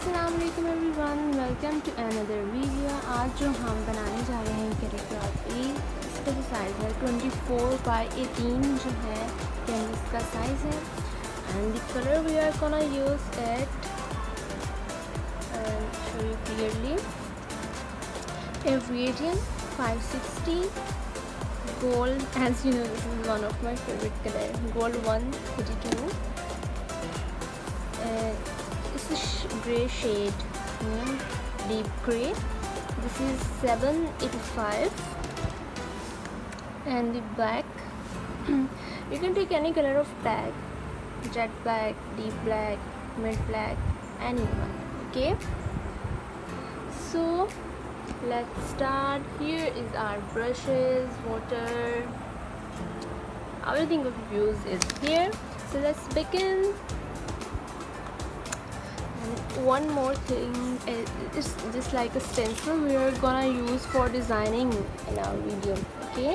अस्सलाम वालेकुम everyone, welcome to another video. आज जो हम बनाने जा रहे हैं कैलीग्राफी, इसका जो साइज़ है 24x18 जो है कैनवस का साइज़ है। And the colour we are gonna use it and show you clearly Aviation 560 gold. As you know, this is one of my favorite color, gold 132. It's a grey shade, deep grey. This is 785, and the black you can take any color of black, jet black, deep black, mid black, anyone. Okay, so let's start. Here is our brushes, water, everything of use is here. So let's begin. And one more thing, it's just like a stencil we are gonna use for designing in our video. Okay,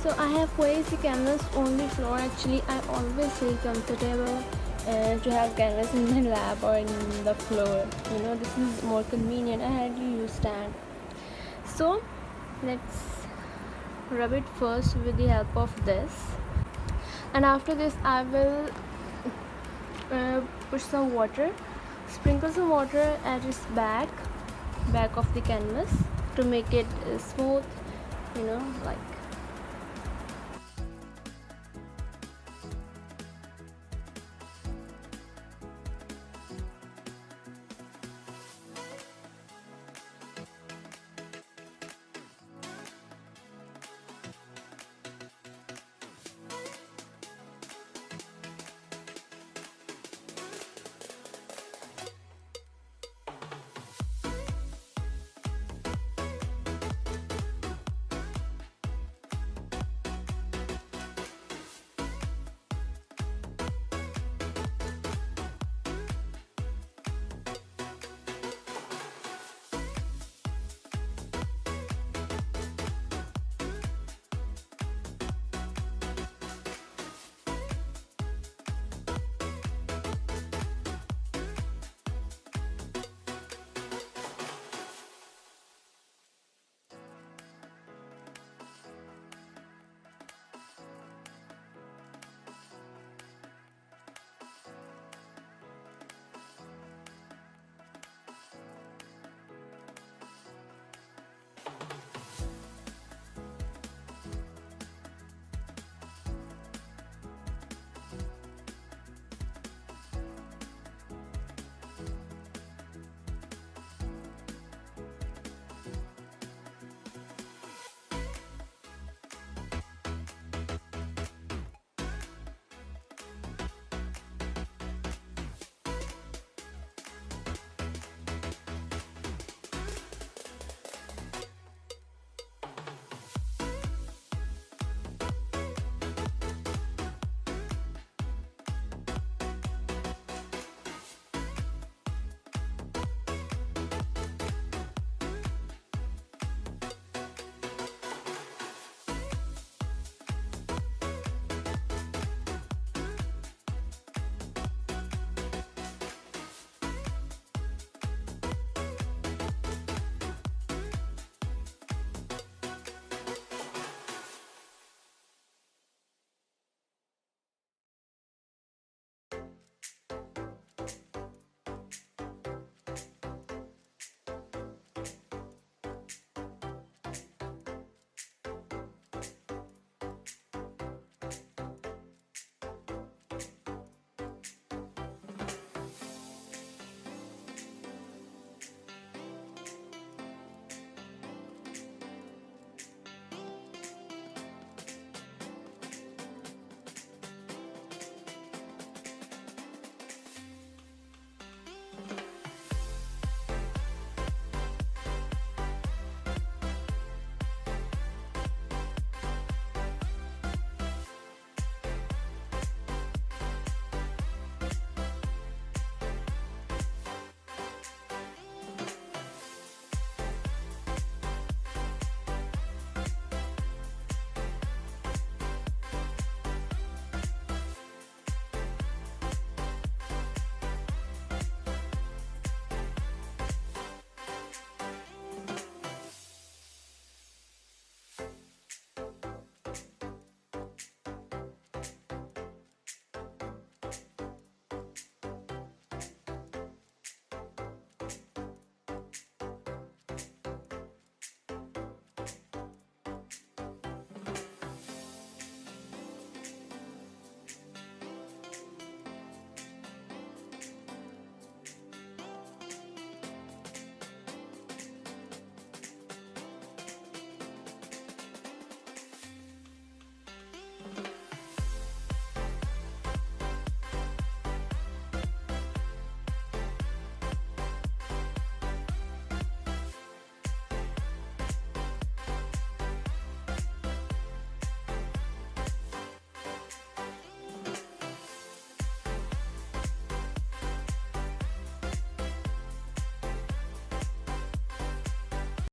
so I have placed the canvas on the floor. Actually, I always feel comfortable to have canvas in my lap or in the floor. This is more convenient. I had to use stand. So let's rub it first with the help of this, and after this I will put some water, sprinkle some water at its back of the canvas to make it smooth, like